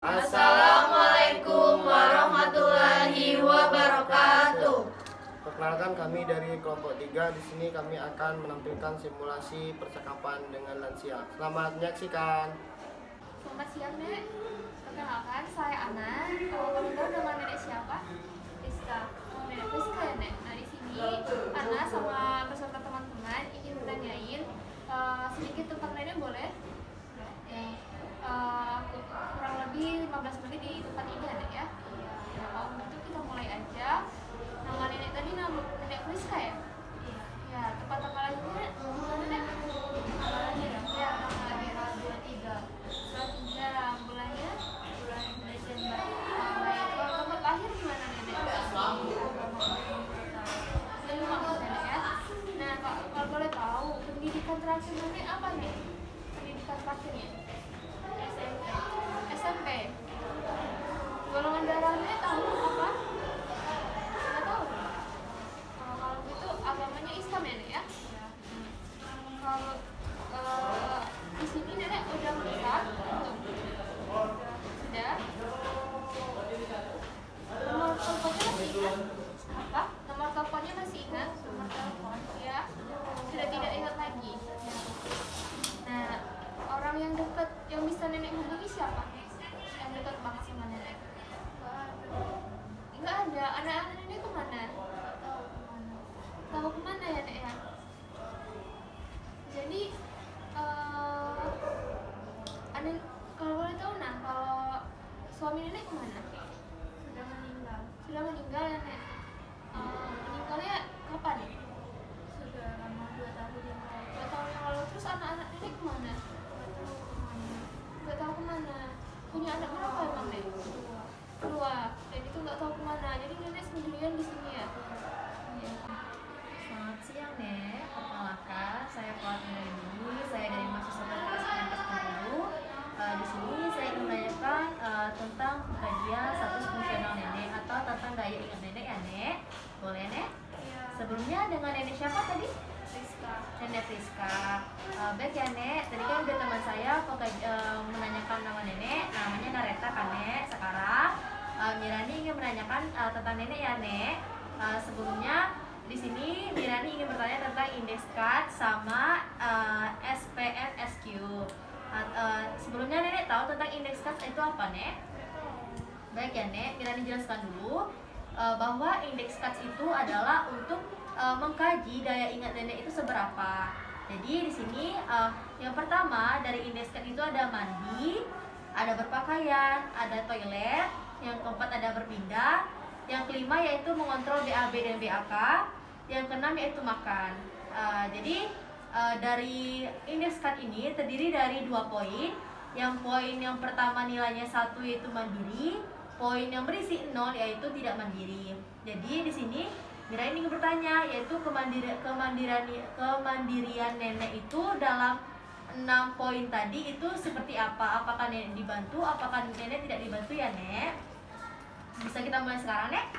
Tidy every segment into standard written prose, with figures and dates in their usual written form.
Assalamualaikum warahmatullahi wabarakatuh. Perkenalkan, kami dari kelompok 3. Di sini kami akan menampilkan simulasi percakapan dengan lansia. Selamat menyaksikan. Selamat siang, Nek. Perkenalkan, saya Ana. Kamu tahu nama Nenek siapa? Rizka. Nenek Rizka ya, Nek. Nah, di sini Ana sama beserta teman-teman ingin menanyain sedikit tentang Nenek, boleh? Kurang lebih 15 menit di tempat ini ya, Nek, ya? Nah, kalau begitu kita mulai aja. Nama Nenek tadi Nenek Rizka ya? Ya, tempat tanggal lahirnya mana, Nek? Tanggal lahir ya? Tanggal lahir 23 bulannya? Bulan Desember. Kalau tempat lahir gimana, Nenek? Lima Nenek ya? Nah, kalau boleh tahu, pendidikan terakhir Nenek apa nih? Pendidikan terakhirnya? SMP. Golongan darah Nenek tahu apa? Nggak tahu. Kalau gitu agamanya Islam ya, Nek ya? Kalau di sini Nenek udah menikah? Sudah. Nomor teleponnya masih ingat? Apa? Nomor teleponnya masih ingat? Nomor telepon ya? Sudah tidak ingat lagi. Nah, orang yang dekat yang bisa Nenek hubungi siapa? Yang dekat banget sama Nenek? Enggak ada. Anak-anak Nenek kemana? Tahu kemana ya, Nek ya? Jadi kalau boleh tahu, nah, kalau suami Nenek kemana? Sudah meninggal. Sudah meninggal ya, Nek? Meninggalnya kapan? Sudah lama, 2 tahun yang lalu. 2 tahun yang lalu. Terus anak-anak Nenek kemana? Nggak tahu kemana. Punya anak berapa emang, Nek? Dua. Dan itu nggak tahu kemana. Jadi Nenek sendirian di sini ya? Selamat siang, Nek. Perkenalkan, saya Fatima ini. Saya dari mahasiswa kelas Kemenkes Bengkulu. Di sini saya ingin menanyakan tentang kajian status fungsional Nenek atau tentang daya ingat Nenek ya, Nek. Boleh, Nek? Iya. Sebelumnya dengan Nenek siapa tadi? Rizka. Nenek Rizka. Baik ya, Nek. Tadi kan udah teman saya menanyakan nama Nenek. Namanya Nareta kan, Nek. Sekarang Mirani ingin menanyakan tentang Nenek ya, Nek. Sebelumnya di sini Mirani ingin bertanya tentang index card sama SPNSQ. Sebelumnya Nenek tahu tentang index card itu apa, Nek? Baik ya, Nek. Mirani jelaskan dulu bahwa index card itu adalah untuk mengkaji daya ingat Nenek itu seberapa. Jadi di sini yang pertama dari index card itu ada mandi, ada berpakaian, ada toilet, yang keempat ada berpindah, yang kelima yaitu mengontrol BAB dan BAK, yang keenam yaitu makan. Jadi dari index card ini terdiri dari 2 poin. Yang poin yang pertama nilainya 1 yaitu mandiri, poin yang berisi 0 yaitu tidak mandiri. Jadi di sini Mira ini ingin bertanya, yaitu kemandirian Nenek itu dalam 6 poin tadi itu seperti apa? Apakah Nenek dibantu? Apakah Nenek tidak dibantu ya, Nek? Bisa kita mulai sekarang, Nek?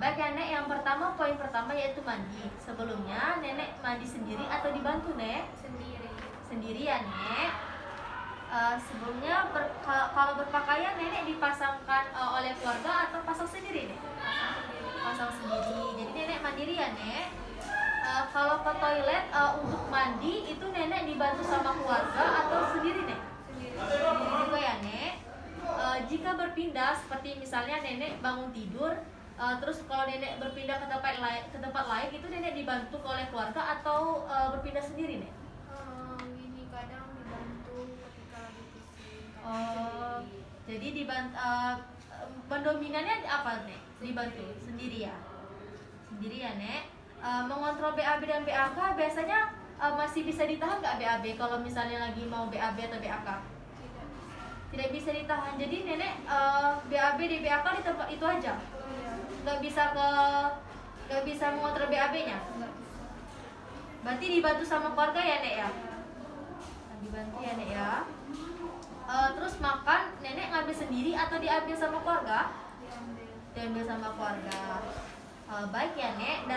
Baik ya, Nek. Yang pertama, poin pertama yaitu mandi. Sebelumnya Nenek mandi sendiri atau dibantu, Nek? Sendiri. Sendiri ya, Nek. Sebelumnya kalau berpakaian Nenek dipasangkan oleh keluarga atau pasang sendiri, Nek? Pasang sendiri. Jadi Nenek mandiri ya, Nek. Kalau ke toilet untuk mandi itu Nenek dibantu sama keluarga atau sendiri, Nek? Sendiri juga ya, Nek. Jika berpindah seperti misalnya Nenek bangun tidur, terus kalau Nenek berpindah ke tempat lain itu Nenek dibantu oleh keluarga atau berpindah sendiri, Nek? Gini, kadang dibantu ketika lagi pusing. Jadi pendominannya apa, Nek? Dibantu sendiri ya? Sendiri ya, Nek. Mengontrol BAB dan BAK biasanya masih bisa ditahan nggak BAB kalau misalnya lagi mau BAB atau BAK? Tidak bisa ditahan. Jadi Nenek BAB di BAK di tempat itu aja? Nggak bisa mengontrol BAB-nya? Berarti dibantu sama keluarga ya, Nek ya? Dibantu ya, Nek ya. Terus makan Nenek ngambil sendiri atau diambil sama keluarga? Diambil sama keluarga. Baik ya, Nek.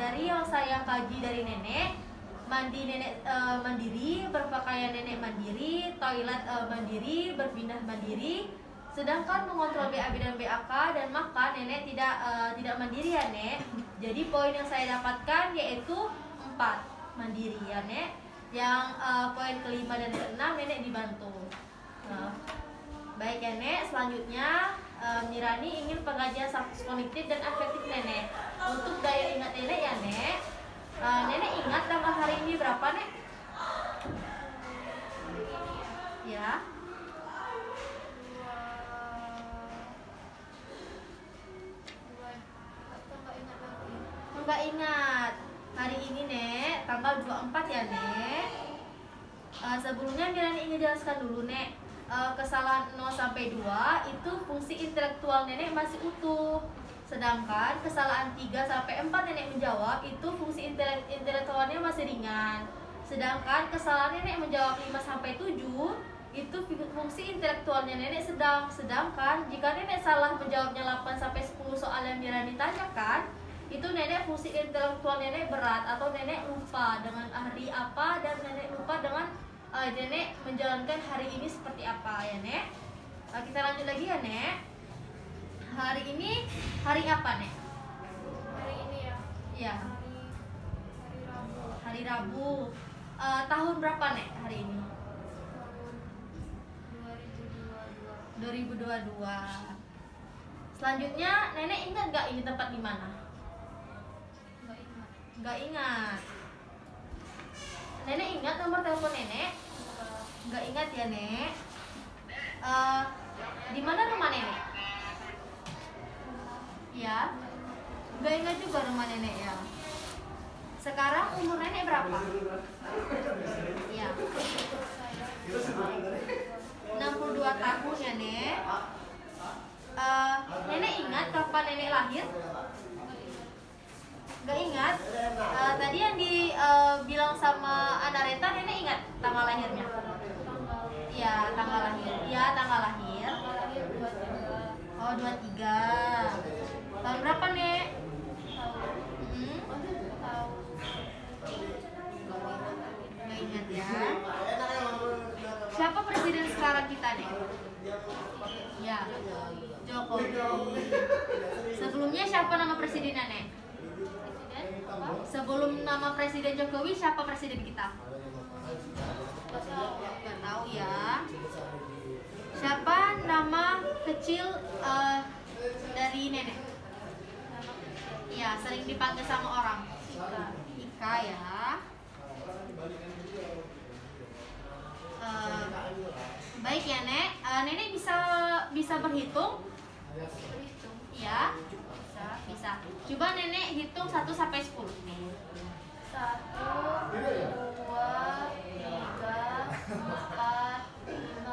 Dari yang saya kaji dari Nenek, mandi nenek mandiri, berpakaian nenek mandiri, toilet mandiri, berpindah mandiri. Sedangkan mengontrol BAB dan BAK dan makan nenek tidak mandiri ya Nek. Jadi poin yang saya dapatkan yaitu 4 mandiri ya Nek. Yang poin kelima dan keenam nenek dibantu. Baik ya Nek, selanjutnya Mirani ingin pengajian subjek kognitif dan afektif nenek. Untuk daya ingat nenek ya Nek. Nenek ingat tanggal hari ini berapa Nek? Ya. Enggak ingat. Hari ini Nek, tanggal 24 ya Nek. Sebelumnya Mirani ingin jelaskan dulu Nek. Kesalahan 0 sampai 2 itu fungsi intelektual nenek masih utuh. Sedangkan kesalahan 3 sampai 4 nenek menjawab itu fungsi intelektualnya masih ringan. Sedangkan kesalahan nenek menjawab 5 sampai 7 itu fungsi intelektualnya nenek sedang. Sedangkan jika nenek salah menjawabnya 8 sampai 10 soal yang Mirani tanyakan, itu nenek fungsi intelektual nenek berat atau nenek lupa dengan hari apa dan nenek lupa dengan nenek menjalankan hari ini seperti apa ya Nek. Kita lanjut lagi ya Nek. Hari ini hari apa Nek? Hari ini ya. Iya. Hari Rabu. Hari Rabu. Tahun berapa Nek hari ini? Tahun 2022. Selanjutnya nenek ingat nggak ini tempat di mana? Nggak ingat. Nggak ingat. Nenek ingat nomor telepon nenek? Nggak ingat ya Nek. Di mana rumah nenek? Ya. Nggak ingat juga rumah nenek ya. Sekarang umur nenek berapa? Ya. 62 tahun ya Nek. Nenek ingat kapan nenek lahir? Nggak ingat. Tadi yang dibilang sama Anareta, nenek ingat tanggal lahirnya? Iya, tanggal lahir. Iya, tanggal lahir. Tanggal lahir 23. Oh, 23. Tahun berapa, Nek? Tahu. Nggak ingat ya. Siapa presiden sekarang kita, Nek? Ya, Jokowi. Sebelumnya siapa nama presidennya, Nek? Sebelum nama Presiden Jokowi, siapa presiden kita? Gak tahu ya. Siapa nama kecil dari nenek? Iya, sering dipanggil sama orang. Ika ya. Baik ya Nek. Nenek bisa berhitung? Berhitung. Ya. Bisa. Coba nenek hitung 1 sampai 10. 1, 2, 3, 4, 5,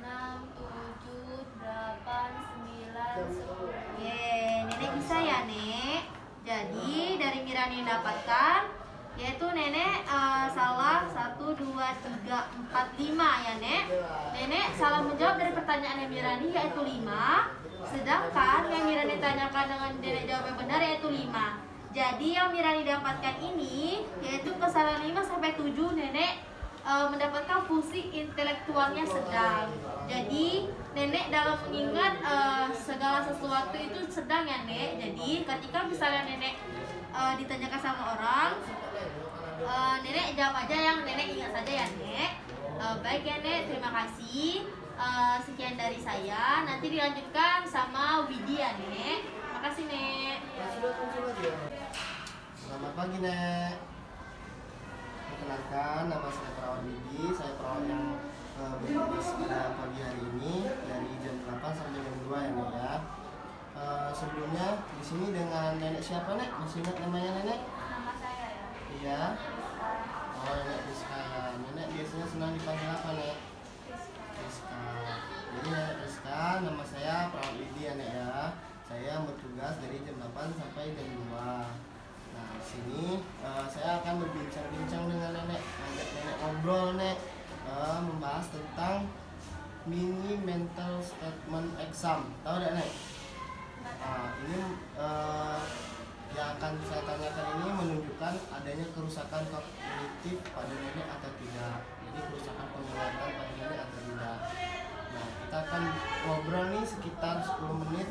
6, 7, 8, 9, 10. Nenek bisa ya Nek. Jadi dari Mirani yang dapatkan yaitu nenek salah 1, 2, 3, 4, 5 ya Nek. Nenek salah menjawab dari pertanyaan yang Mirani yaitu 5. Sedangkan yang Mirani tanyakan dengan nenek jawab yang benar yaitu 5. Jadi yang Mirani dapatkan ini yaitu kesalahan 5 sampai 7 nenek mendapatkan fungsi intelektualnya sedang. Jadi nenek dalam mengingat segala sesuatu itu sedang ya Nek. Jadi ketika misalnya nenek ditanyakan sama orang, nenek jawab aja yang nenek ingat saja ya Nek. Baik ya Nek, terima kasih. Sekian dari saya. Nanti dilanjutkan sama Widi ya Nek. Makasih Nek. Selamat pagi Nek. Perkenalkan, nama saya Perawat Widi. Saya perawat yang bertugas pada pagi hari ini dari jam 8 sampai jam 2 ya Nek ya. Sebelumnya di sini dengan nenek siapa Nek? Masih ingat namanya nenek? Nama saya ya. Iya. Oh Nenek Rizka. Nenek biasanya senang dipanggil apa Nek? Rizka. Jadi Nenek Rizka, nama saya Perawat Widi ya Nek ya. Saya bertugas dari jam 8 sampai jam 2. Nah, di sini saya akan berbincang-bincang dengan nenek, ngajak nenek ngobrol Nek, membahas tentang mini mental statement exam. Tahu tidak Nek? Nah, ini yang akan saya tanyakan ini menunjukkan adanya kerusakan kognitif pada nenek atau tidak. Jadi kerusakan penglihatan pada nenek atau tidak. Nah, kita akan ngobrol nih sekitar 10 menit.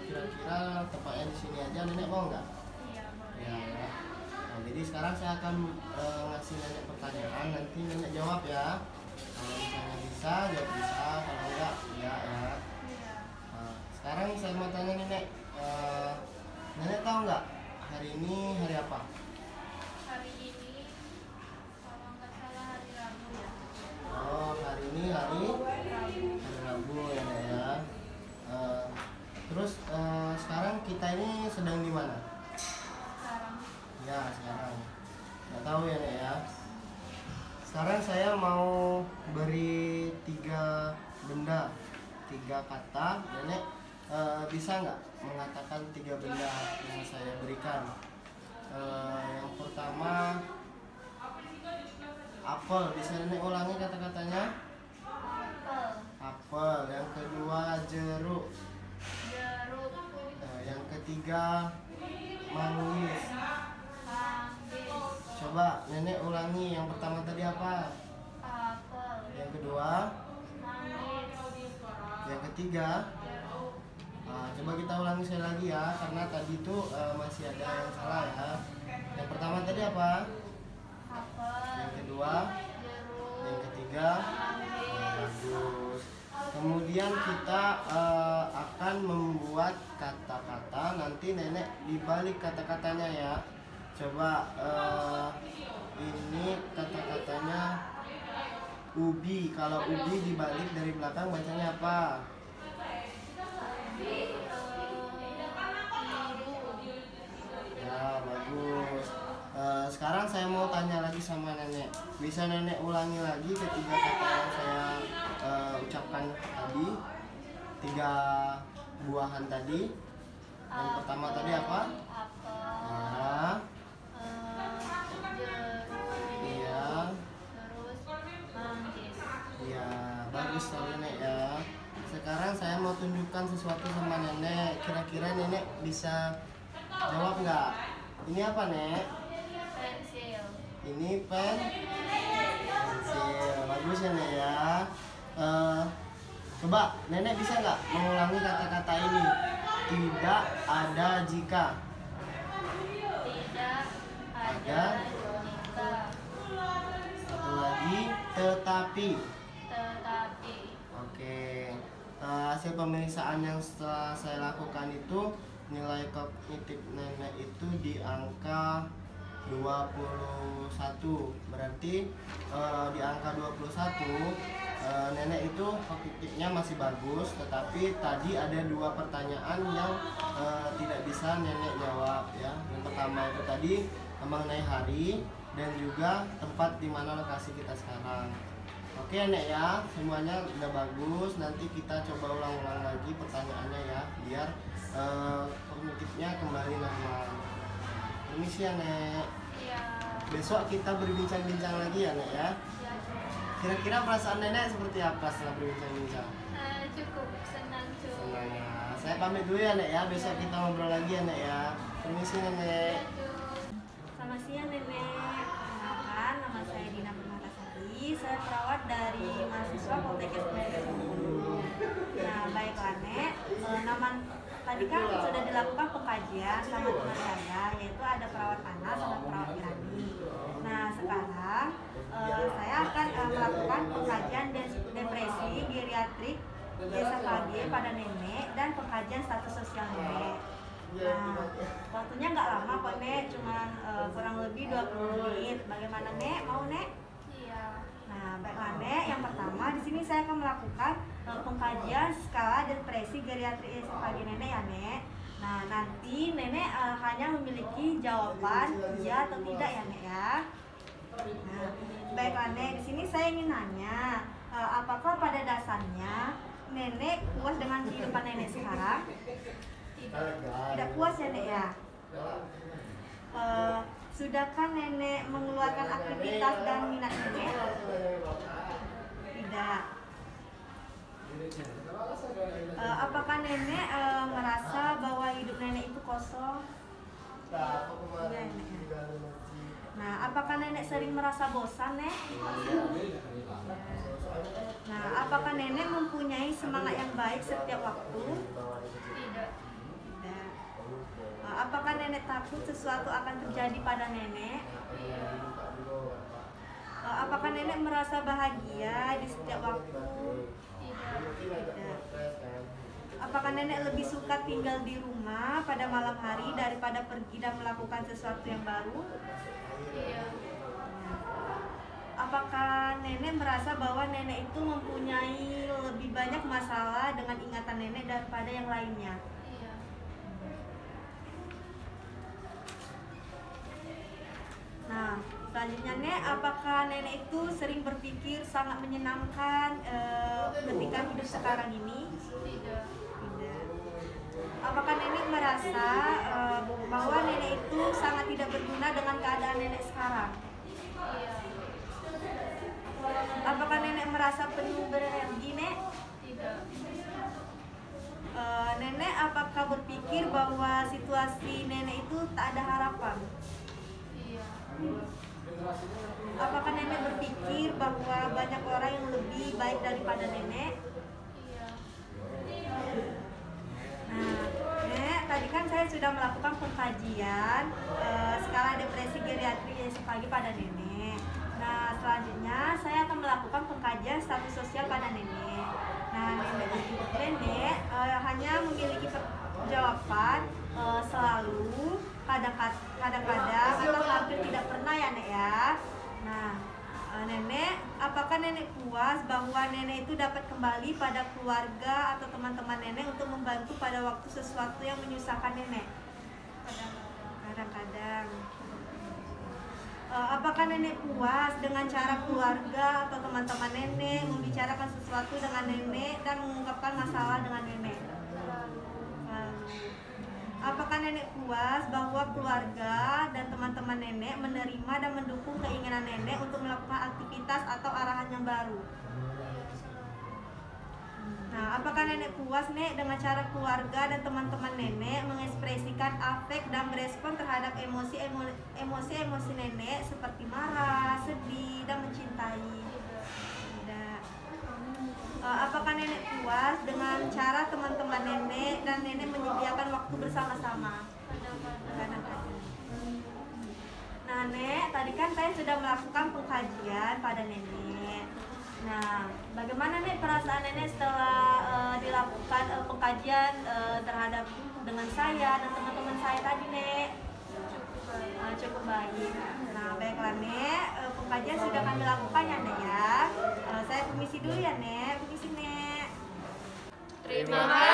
Kira-kira tepatnya di sini aja. Nenek mau nggak? Iya, boleh. Ya. Nah, jadi sekarang saya akan ngasih nenek pertanyaan. Nanti nenek jawab ya. Kalau misalnya bisa, jawab bisa. Kalau enggak, enggak ya. Iya. Nah, sekarang saya mau tanya nenek. Nenek tahu nggak hari ini hari apa? Hari ini kalau nggak salah hari Rabu ya. Oh, hari ini hari Rabu ya, Nek, ya. Terus sekarang kita ini sedang di mana? Sekarang Ya, sekarang. Nggak tahu ya, Nek, ya. Sekarang saya mau beri 3 benda, 3 kata. Nenek bisa nggak mengatakan 3 benda yang saya berikan? Yang pertama apel. Bisa nenek ulangi kata-katanya? apel, Apel. Yang kedua jeruk. jeruk, Yang ketiga manggis. manggis, Coba nenek ulangi. Yang pertama tadi apa? apel, Yang kedua, manggis, yang ketiga. jeruk, Coba kita ulangi sekali lagi ya, karena tadi itu masih ada yang salah ya. Yang pertama tadi apa? apel, Yang kedua, jeruk, yang ketiga. manggis. Bagus. Kemudian kita akan membuat kata-kata. Nanti nenek dibalik kata-katanya ya. Coba ini kata-katanya ubi. Kalau ubi dibalik dari belakang bacanya apa? Ya, bagus. Sekarang saya mau tanya lagi sama nenek. Bisa nenek ulangi lagi ketiga kata yang saya ucapkan tadi? 3 buahan tadi. Yang pertama tadi apa? Apel, Ya, jeruk, iya, terus manggis. iya. Bagus nenek ya. Sekarang saya mau tunjukkan sesuatu sama nenek. Kira-kira nenek bisa jawab nggak? Ini apa, Nek? Pensil, Ini pensil. Bagus ya, Nek ya. Coba nenek bisa nggak mengulangi kata-kata ini? Tidak ada jika. tidak ada jika, Satu lagi, tetapi. tetapi. Oke. Hasil pemeriksaan yang setelah saya lakukan itu, nilai kognitif nenek itu di angka 21. Berarti di angka 21 nenek itu kognitifnya masih bagus, tetapi tadi ada 2 pertanyaan yang tidak bisa nenek jawab ya. Yang pertama itu tadi mengenai hari dan juga tempat di mana lokasi kita sekarang. Oke Nek ya, semuanya udah bagus. Nanti kita coba ulang-ulang lagi pertanyaannya ya, biar kognitifnya kembali normal. Permisi ya Nek. Ya, Besok kita berbincang-bincang lagi ya Nek ya. ya, Kira-kira perasaan Nenek seperti apa setelah berbincang-bincang? cukup senang cuy. Senang ya. Saya pamit dulu ya Nek ya, besok kita ngobrol lagi ya Nek ya. Permisi Nenek. Selamat siang Nenek. Kenalkan, nama saya Dina Permatasari. Saya perawat dari mahasiswa Poltekkes Bengkulu. Nah, baiklah Nek. Tadi kan sudah dilakukan pengkajian sama teman saya, yaitu ada perawat Ana sama perawat Irani. Nah, sekarang saya akan melakukan pengkajian depresi geriatrik DSFAG pada nenek dan pengkajian status sosial nenek. Nah, waktunya nggak lama kok Nek, cuma kurang lebih 20 menit. Bagaimana Nek? Mau Nek? Iya. Nah, baiklah Nek. Yang pertama di sini saya akan melakukan pengkajian skala depresi geriatrik DSFAG nenek ya Nek. Nah, nanti nenek hanya memiliki jawaban iya atau tidak ya Nek ya. Nah, baiklah Nek. Di sini saya ingin nanya, apakah pada dasarnya nenek puas dengan kehidupan nenek sekarang? Tidak puas ya Nek ya. Sudahkah nenek mengeluarkan aktivitas dan minat nenek? Tidak. Apakah nenek merasa bahwa hidup nenek itu kosong? Iya, Nek, ya. Nah, apakah nenek sering merasa bosan, Nek? Nah, apakah nenek mempunyai semangat yang baik setiap waktu? Tidak. Tidak. Apakah nenek takut sesuatu akan terjadi pada nenek? Apakah nenek merasa bahagia di setiap waktu? Tidak. Apakah nenek lebih suka tinggal di rumah pada malam hari daripada pergi dan melakukan sesuatu yang baru? Iya. Apakah nenek merasa bahwa nenek itu mempunyai lebih banyak masalah dengan ingatan nenek daripada yang lainnya? Iya. Nah, selanjutnya Nek, apakah nenek itu sering berpikir sangat menyenangkan ketika hidup sekarang ini? Tidak. Tidak. Apakah nenek merasa bahwa nenek itu sangat tidak berguna dengan keadaan nenek sekarang? Iya. Apakah nenek merasa penuh berenergi, Nek? Tidak. Nenek apakah berpikir bahwa situasi nenek itu tak ada harapan? Iya. Apakah nenek berpikir bahwa banyak orang yang lebih baik daripada nenek? Iya. Nah, Nek, tadi kan saya sudah melakukan pengkajian skala depresi geriatri esopagi pada nenek. Nah, selanjutnya saya akan melakukan pengkajian status sosial pada nenek. Nah, nenek hanya memiliki jawaban selalu, kadang-kadang atau hampir tidak pernah ya, Nek ya. Nah, nenek, apakah nenek puas bahwa nenek itu dapat kembali pada keluarga atau teman-teman nenek untuk membantu pada waktu sesuatu yang menyusahkan nenek? Kadang-kadang. Apakah nenek puas dengan cara keluarga atau teman-teman nenek membicarakan sesuatu dengan nenek dan mengungkapkan masalah dengan nenek? Apakah nenek puas bahwa keluarga dan teman-teman nenek menerima dan mendukung keinginan nenek untuk melakukan aktivitas atau arahan yang baru? Nah, apakah nenek puas, Nek, dengan cara keluarga dan teman-teman nenek mengekspresikan afek dan berespon terhadap emosi-emosi nenek seperti marah, sedih, dan mencintai? Tidak. Apakah nenek puas dengan cara teman-teman nenek dan nenek menyediakan waktu bersama-sama? Kadang-kadang. Nah, Nek, tadi kan saya sudah melakukan pengkajian pada nenek. Nah, bagaimana Nek perasaan nenek setelah dilakukan pengkajian terhadap dengan saya dan teman-teman saya tadi, Nek? Cukup baik. Nah, baiklah Nek, pengkajian sudah kami lakukan ya, Nek ya. Saya permisi dulu ya, Nek. Permisi, Nek. Terima kasih.